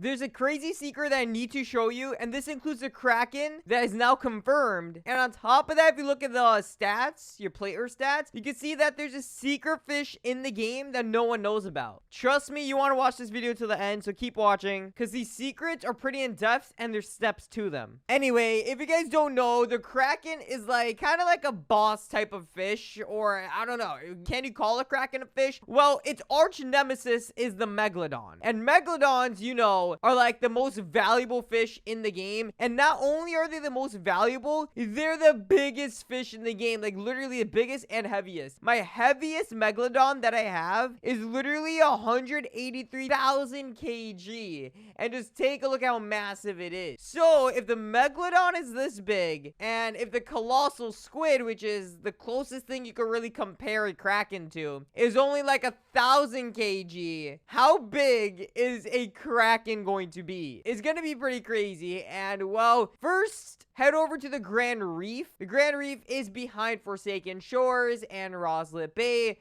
There's a crazy secret that I need to show you, and this includes the Kraken that is now confirmed. And on top of that, if you look at the stats, your player stats, you can see that there's a secret fish in the game that no one knows about. Trust me, you want to watch this video to the end, so keep watching, because these secrets are pretty in-depth, and there's steps to them. Anyway, if you guys don't know, the Kraken is like kind of like a boss type of fish, or I don't know, can you call a Kraken a fish? Well, its arch nemesis is the Megalodon, and Megalodons, you know, are like the most valuable fish in the game. And not only are they the most valuable, they're the biggest fish in the game, like literally the biggest and heaviest. My heaviest Megalodon that I have is literally 183,000 kg, and just take a look how massive it is. So if the Megalodon is this big, and if the colossal squid, which is the closest thing you could really compare a Kraken to, is only like 1,000 kg, how big is a Kraken going to be? It's gonna be pretty crazy. And well, first, head over to the Grand Reef. The Grand Reef is behind Forsaken Shores and Roslet Bay.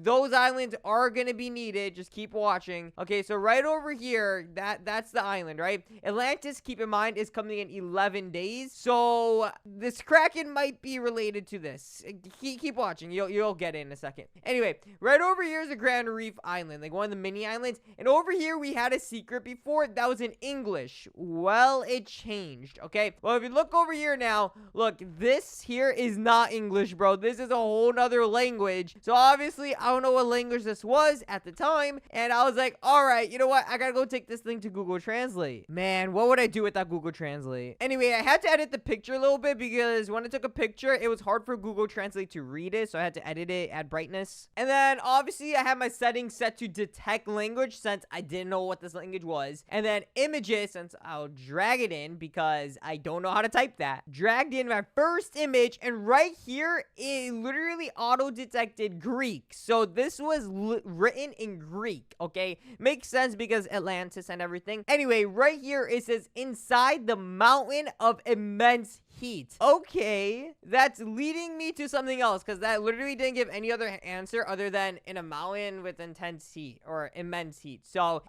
Those islands are gonna be needed. Just keep watching. Okay, so right over here, that's the island, right? Atlantis, keep in mind, is coming in 11 days. So this Kraken might be related to this. Keep watching. You'll get it in a second. Anyway, right over here is the Grand Reef Island, like one of the mini islands. And over here, we had a secret before that was in English. Well, it changed, okay? Well, if you look over here now, look, this here is not English, bro. This is a whole nother language. So obviously, I don't know what language this was at the time, and I was like, all right, you know what? I gotta go take this thing to Google Translate. Man, what would I do without Google Translate? Anyway, I had to edit the picture a little bit because when I took a picture, it was hard for Google Translate to read it, so I had to edit it, add brightness. And then obviously, I had my settings set to detect language since I didn't know what this language was. And then images, since I'll drag it in because I don't know how to type that. Dragged in my first image, and right here, it literally auto-detected Greek. So this was written in Greek, okay? Makes sense because Atlantis and everything. Anyway, right here, it says, inside the mountain of immense heat. Okay, that's leading me to something else, because that literally didn't give any other answer other than in a mountain with intense heat or immense heat. So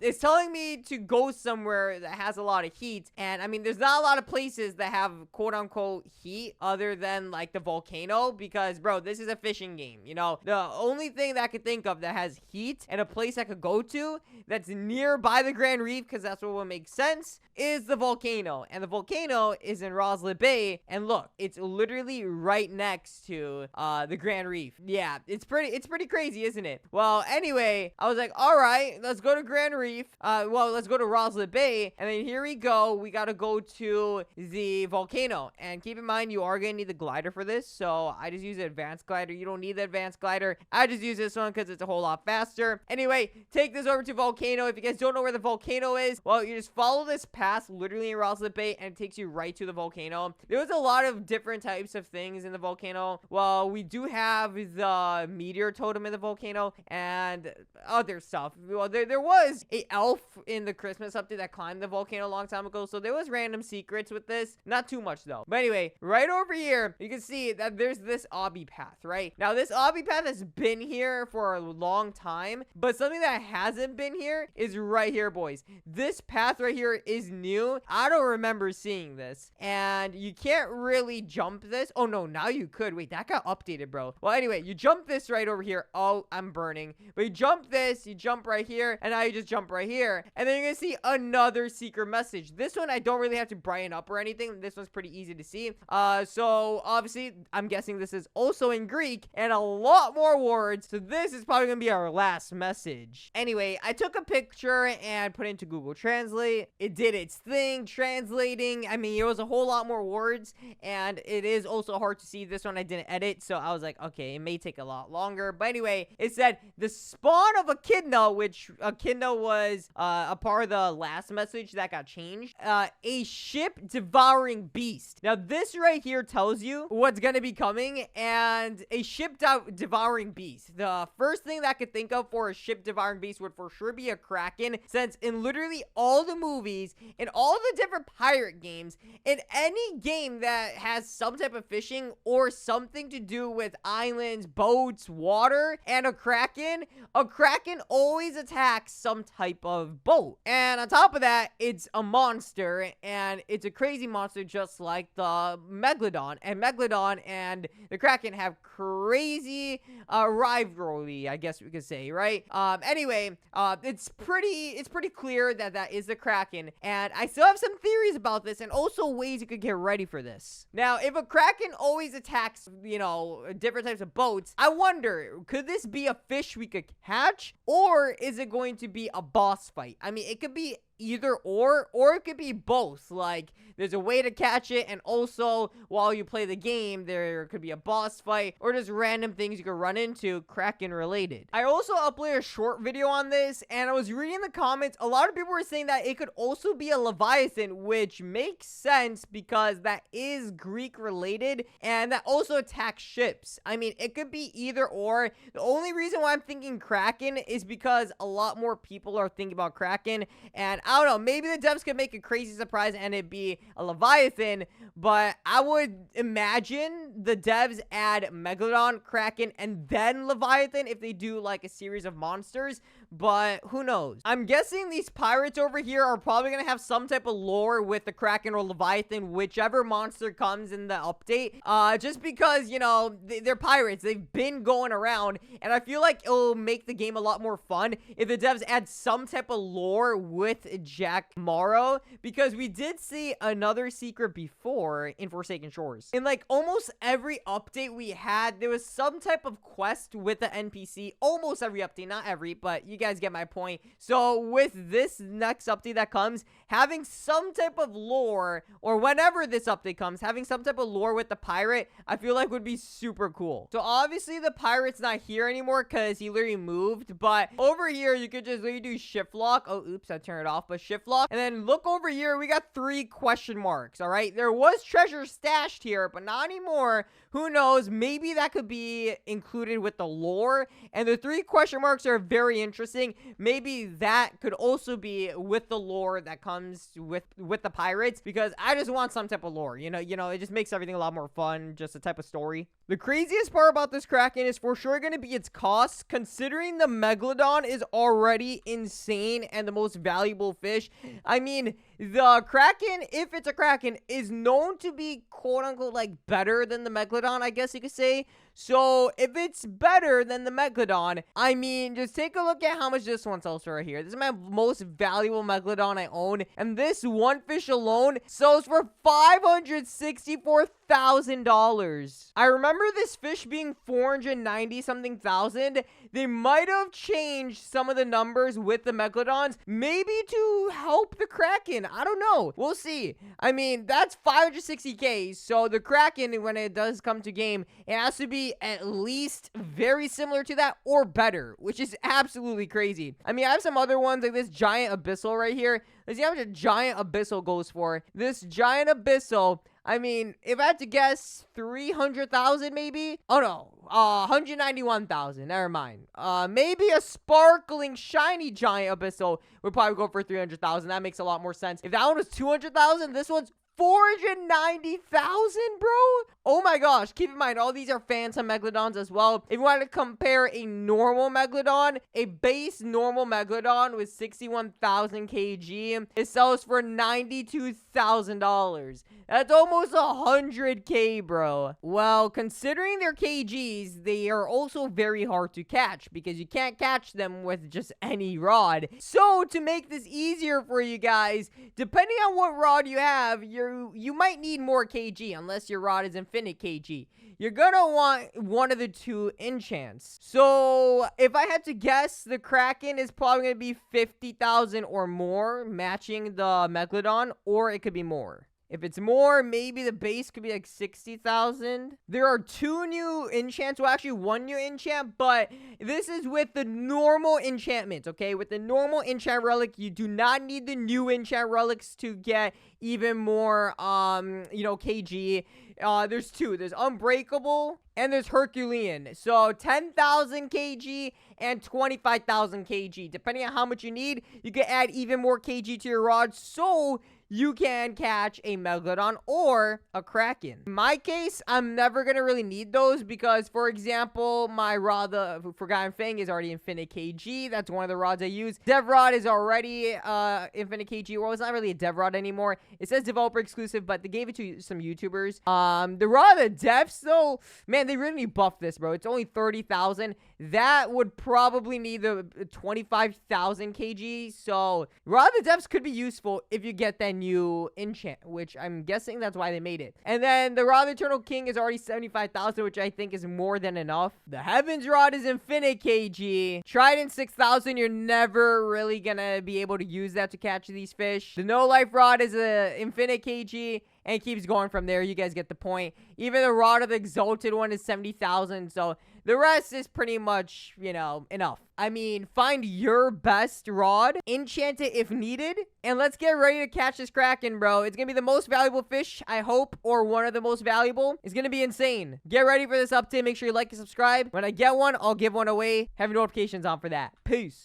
it's telling me to go somewhere that has a lot of heat, and I mean, there's not a lot of places that have quote-unquote heat other than like the volcano, because bro, this is a fishing game, you know. The only thing that I could think of that has heat and a place I could go to that's nearby the Grand Reef, because that's what would make sense, is the volcano. And the volcano is in Roslet Bay, and look, it's literally right next to the Grand Reef. Yeah, it's pretty crazy, isn't it? Well, anyway, I was like, all right, let's go to Grand Reef. Well, let's go to Roslet Bay, and then here we go. We gotta go to the volcano, and keep in mind, you are gonna need the glider for this, so I just use the advanced glider. You don't need the advanced glider. I just use this one because it's a whole lot faster. Anyway, take this over to volcano. If you guys don't know where the volcano is, well, you just follow this path literally in Roslet Bay, and it takes you right to the volcano. There was a lot of different types of things in the volcano. Well, we do have the meteor totem in the volcano and other stuff. Well, there was a elf in the Christmas update that climbed the volcano a long time ago, so there was random secrets with this. Not too much though. But anyway, right over here, you can see that there's this obby path, right? Now, this obby path has been here for a long time, but something that hasn't been here is right here, boys. This path right here is new. I don't remember seeing this, and you can't really jump this. Oh no, now you could. Wait, that got updated, bro. Well, anyway, you jump this right over here. Oh, I'm burning. But you jump this, you jump right here, and now you just jump right here, and then you're gonna see another secret message. This one I don't really have to brighten up or anything. This one's pretty easy to see. So obviously I'm guessing this is also in Greek and a lot more words, so this is probably gonna be our last message. Anyway, I took a picture and put it into Google Translate. It did its thing translating. I mean, it was a whole lot more words, and it is also hard to see. This one I didn't edit, so I was like, okay, it may take a lot longer. But anyway, it said the spawn of echidna, which echidna was a part of the last message that got changed. A ship devouring beast. Now this right here tells you what's gonna be coming, and a ship devouring beast. The first thing that I could think of for a ship devouring beast would for sure be a Kraken, since in literally all the movies, in all the different pirate games, in any any game that has some type of fishing or something to do with islands, boats, water, and a Kraken always attacks some type of boat. And on top of that, it's a monster, and it's a crazy monster just like the Megalodon. And Megalodon and the Kraken have crazy rivalry, I guess we could say, right? Anyway, it's pretty clear that that is the Kraken, and I still have some theories about this and also ways you could get ready for this. Now, if a Kraken always attacks, you know, different types of boats, I wonder, could this be a fish we could catch, or is it going to be a boss fight? I mean, it could be either or it could be both. Like, there's a way to catch it, and also while you play the game, there could be a boss fight or just random things you could run into Kraken related. I also uploaded a short video on this, and I was reading the comments. A lot of people were saying that it could also be a Leviathan, which makes sense because that is Greek related, and that also attacks ships. I mean, it could be either or. The only reason why I'm thinking Kraken is because a lot more people are thinking about Kraken, and I don't know, maybe the devs could make a crazy surprise and it'd be a Leviathan, but I would imagine the devs add Megalodon, Kraken, and then Leviathan if they do like a series of monsters, but who knows? I'm guessing these pirates over here are probably gonna have some type of lore with the Kraken or Leviathan, whichever monster comes in the update, just because, you know, they're pirates. They've been going around, and I feel like it'll make the game a lot more fun if the devs add some type of lore with Jack Morrow, because we did see another secret before in Forsaken Shores. In like almost every update we had, there was some type of quest with the NPC. Almost every update, not every, but you guys get my point. So with this next update that comes, having some type of lore, or whenever this update comes, having some type of lore with the pirate, I feel like would be super cool. So obviously the pirate's not here anymore because he literally moved, but over here you could just literally do shift lock. Oh, oops, I turned it off, but shift lock, and then look over here, we got 3 question marks. All right, there was treasure stashed here, but not anymore. Who knows? Maybe that could be included with the lore, and the 3 question marks are very interesting. Maybe that could also be with the lore that comes with the pirates, because I just want some type of lore. You know, it just makes everything a lot more fun, just a type of story. The craziest part about this Kraken is for sure going to be its cost, considering the Megalodon is already insane and the most valuable fish. I mean, the Kraken, if it's a Kraken, is known to be quote-unquote like better than the Megalodon, I guess you could say. So if it's better than the Megalodon, I mean, just take a look at how much this one sells for right here. This is my most valuable Megalodon I own, and this one fish alone sells for $564,000. I remember this fish being 490 something thousand. They might have changed some of the numbers with the Megalodons, maybe to help the Kraken. I don't know. We'll see. I mean, that's 560K. So the Kraken, when it does come to game, it has to be at least very similar to that or better, which is absolutely crazy. I mean, I have some other ones like this giant abyssal right here. Let's see how much a giant abyssal goes for. This giant abyssal, I mean, if I had to guess, 300,000 maybe? Oh no, 191,000. Never mind. Maybe a sparkling shiny giant abyssal would probably go for 300,000. That makes a lot more sense. If that one was 200,000, this one's 490,000, bro. Oh my gosh. Keep in mind, all these are Phantom Megalodons as well. If you want to compare a normal Megalodon, a base normal Megalodon with 61,000 kg, it sells for $92,000. That's almost 100K, bro. Well, considering their kgs, they are also very hard to catch because you can't catch them with just any rod. So to make this easier for you guys, depending on what rod you have, you might need more kg unless your rod is infinite kg. You're gonna want one of the 2 enchants. So if I had to guess, the Kraken is probably gonna be 50,000 or more, matching the Megalodon, or it could be more. If it's more, maybe the base could be like 60,000. There are 2 new enchants. Well, actually 1 new enchant, but this is with the normal enchantments, okay? With the normal enchant relic, you do not need the new enchant relics to get even more, kg. There's 2. There's Unbreakable and there's Herculean. So 10,000 kg and 25,000 kg. Depending on how much you need, you can add even more kg to your rod. So you can catch a Megalodon or a Kraken. In my case, I'm never gonna really need those because, for example, my rod, the Forgotten Fang, is already Infinite KG. That's one of the rods I use. Dev rod is already Infinite KG. Well, it's not really a dev rod anymore. It says developer exclusive, but they gave it to some YouTubers. The rod of depths, though, man, they really buffed this, bro. It's only 30,000. That would probably need the 25,000 kg. So rod of depths could be useful if you get that new enchant, which I'm guessing that's why they made it. And then the rod of Eternal King is already 75,000, which I think is more than enough. The Heavens rod is Infinite KG. Trident 6,000, you're never really gonna be able to use that to catch these fish. The No Life rod is a Infinite KG. And it keeps going from there. You guys get the point. Even the rod of the Exalted one is 70,000. So the rest is pretty much, you know, enough. I mean, find your best rod, enchant it if needed, and let's get ready to catch this Kraken, bro. It's gonna be the most valuable fish, I hope, or one of the most valuable. It's gonna be insane. Get ready for this update. Make sure you like and subscribe. When I get one, I'll give one away. Have your notifications on for that. Peace.